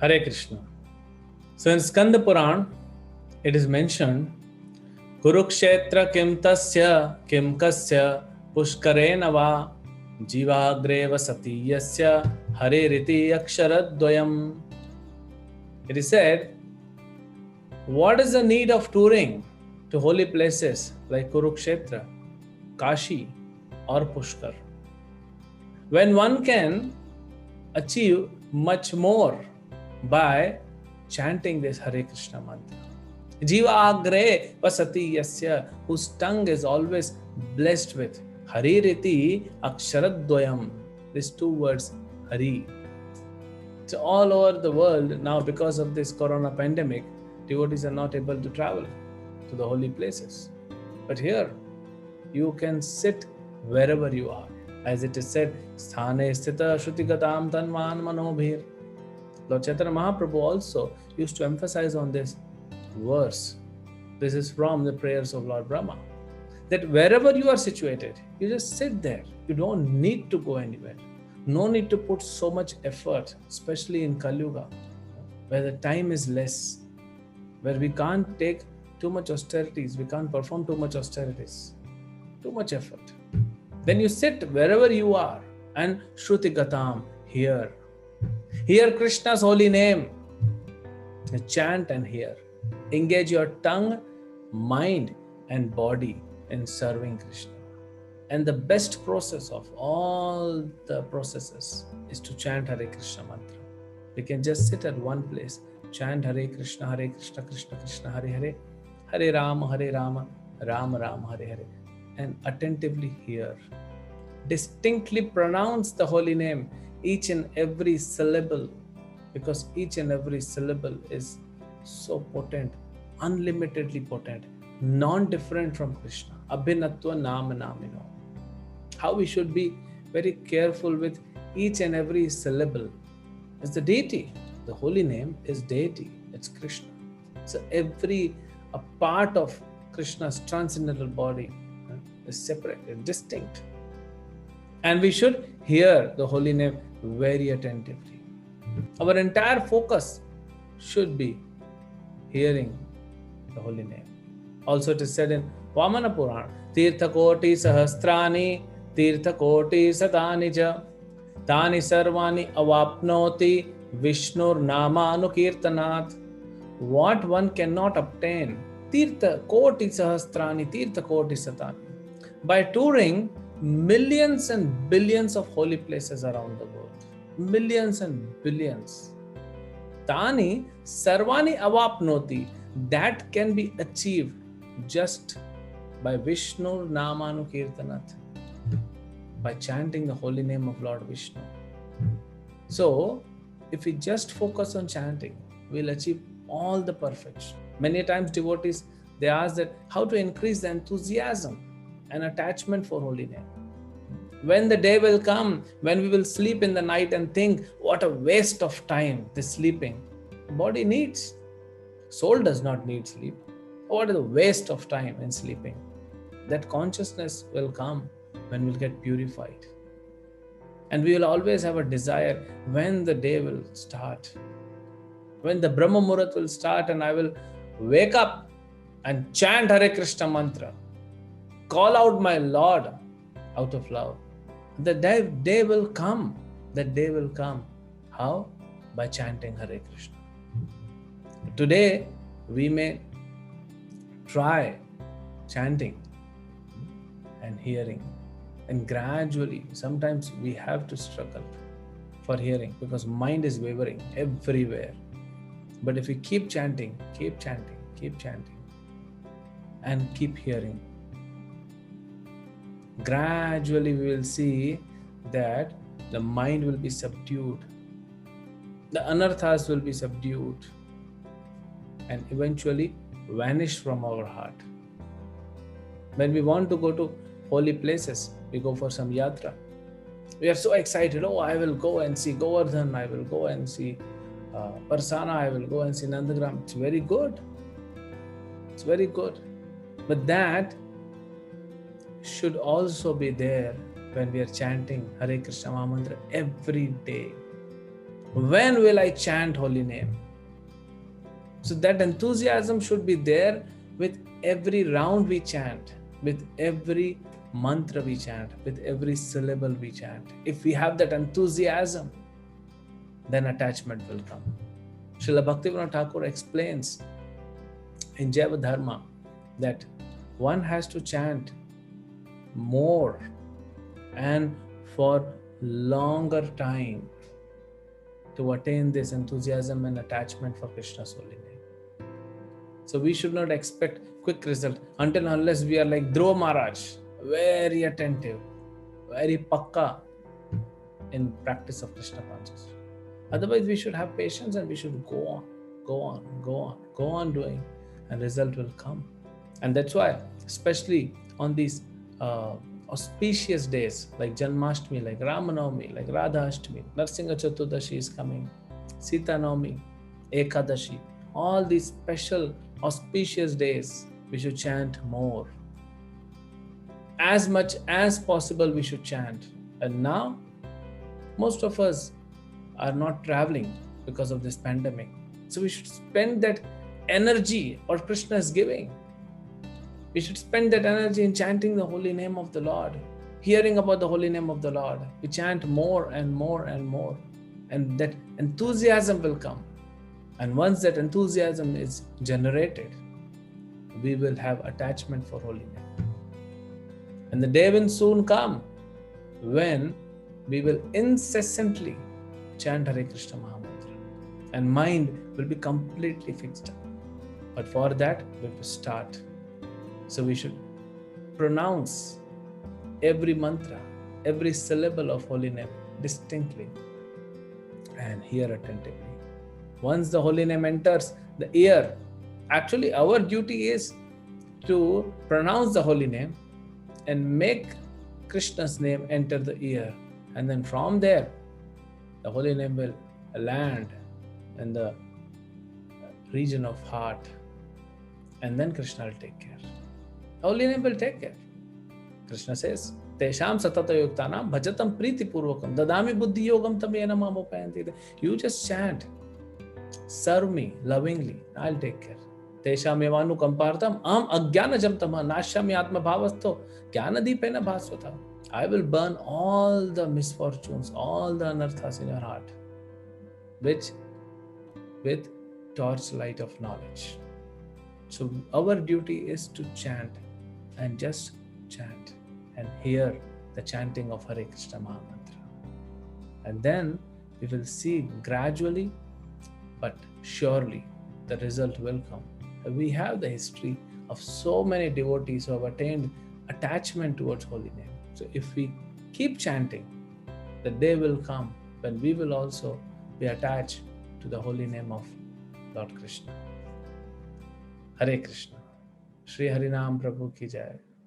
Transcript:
Hare Krishna. So in Skanda Puran, it is mentioned, Kurukshetra kim tasya kim kasya pushkarena va jivagreva satiyasya hare riti aksharadvayam. It is said, what is the need of touring to holy places like Kurukshetra, Kashi or Pushkar, when one can achieve much more by chanting this Hare Krishna mantra? Jiva agre vasati yasya, whose tongue is always blessed with Hari Riti Aksharadvayam. These two words, Hari. So all over the world now, because of this corona pandemic, devotees are not able to travel to the holy places. But here, you can sit wherever you are. As it is said, Sthane sthita shrutigatam tanman manobhir. Lord Chaitanya Mahaprabhu also used to emphasize on this verse. This is from the prayers of Lord Brahma. That wherever you are situated, you just sit there. You don't need to go anywhere. No need to put so much effort, especially in Kali Yuga, where the time is less, where we can't take too much austerities, we can't perform too much austerities, too much effort. Then you sit wherever you are and Shruti Gatam, hear Krishna's holy name, chant and hear. Engage your tongue, mind and body in serving Krishna. And the best process of all the processes is to chant Hare Krishna mantra. We can just sit at one place, chant Hare Krishna, Krishna Krishna, Hare Hare, Hare Rama, Rama Rama, Hare Hare, and attentively hear. Distinctly pronounce the holy name, each and every syllable, because each and every syllable is so potent, unlimitedly potent, non-different from Krishna. Abhinatva nama namino. How we should be very careful with each and every syllable. It's the deity. The holy name is deity. It's Krishna. So every a part of Krishna's transcendental body is separate and distinct. And we should hear the holy name very attentively. Our entire focus should be hearing the holy name. Also it is said in Vamana Purana, Tirtha Koti Sahasrani, Tirtha Koti Satani Ja, Tani Sarvani Avapnoti, Vishnur Nama Anukirtanat. What one cannot obtain, Tirtha Koti Sahasrani, Tirtha Koti Satani. By touring millions and billions of holy places around the world. Millions and billions. Tani Sarvani Avapnoti, that can be achieved just by Vishnu Namanukirtanat, by chanting the holy name of Lord Vishnu. So, if we just focus on chanting, we'll achieve all the perfection. Many times devotees, they ask that how to increase the enthusiasm and attachment for holy name. When the day will come, when we will sleep in the night and think, what a waste of time this sleeping. The body needs. Soul does not need sleep. What is the waste of time in sleeping? That consciousness will come when we'll get purified. And we will always have a desire when the day will start. When the Brahma Muhurat will start and I will wake up and chant Hare Krishna mantra. Call out my Lord out of love. The day will come. That day will come. How? By chanting Hare Krishna. Today, we may try chanting and hearing. And gradually, sometimes we have to struggle for hearing because mind is wavering everywhere. But if we keep chanting, and keep hearing, gradually we will see that the mind will be subdued. The anarthas will be subdued and eventually vanish from our heart. When we want to go to holy places, we go for some yatra. We are so excited. Oh, I will go and see Govardhan. I will go and see Parsana. I will go and see Nandagram. It's very good. It's very good. But that should also be there when we are chanting Hare Krishna Mahamantra every day. When will I chant holy name? So that enthusiasm should be there with every round we chant, with every mantra we chant, with every syllable we chant. If we have that enthusiasm, then attachment will come. Srila Bhaktivinoda Thakur explains in Jaiva Dharma that one has to chant more and for longer time to attain this enthusiasm and attachment for Krishna's holy name. So we should not expect quick result until unless we are like Dhruva Maharaj, very attentive, very pakka in practice of Krishna consciousness. Otherwise, we should have patience and we should go on doing, and result will come. And that's why, especially on these auspicious days like Janmashtami, like Ramanavami, like Radhashtami, Narsingha Chaturdashi is coming, Sita Navami, Ekadashi, all these special auspicious days, we should chant more. As much as possible, we should chant. And now, most of us are not traveling because of this pandemic. So we should spend that energy what Krishna is giving. We should spend that energy in chanting the holy name of the Lord, hearing about the holy name of the Lord. We chant more and more and more, and that enthusiasm will come. And once that enthusiasm is generated, we will have attachment for holy name. And the day will soon come when we will incessantly chant Hare Krishna Mahamantra, and mind will be completely fixed up. But for that, we have to start. So we should pronounce every mantra, every syllable of holy name distinctly and hear attentively. Once the holy name enters the ear, actually our duty is to pronounce the holy name and make Krishna's name enter the ear. And then from there, the holy name will land in the region of heart. And then Krishna will take care. Holy name will take care. Krishna says, Tesham satata yuktanam bhajatam priti purvakam dadami buddhi yogam tam yena mamopayanti. You just chant, serve me lovingly, I'll take care. Tesham evanu kampartam am agyanajam tama nashyami atma bhavasto jnanadipena bhasvata. I will burn all the misfortunes, all the anarthas in your heart, which with torchlight of knowledge. So our duty is to chant and just chant and hear the chanting of Hare Krishna Mahamantra. And then we will see gradually but surely the result will come. We have the history of so many devotees who have attained attachment towards holy name. So if we keep chanting, the day will come when we will also be attached to the holy name of Lord Krishna. Hare Krishna. Shri Harinam Prabhu ki jai.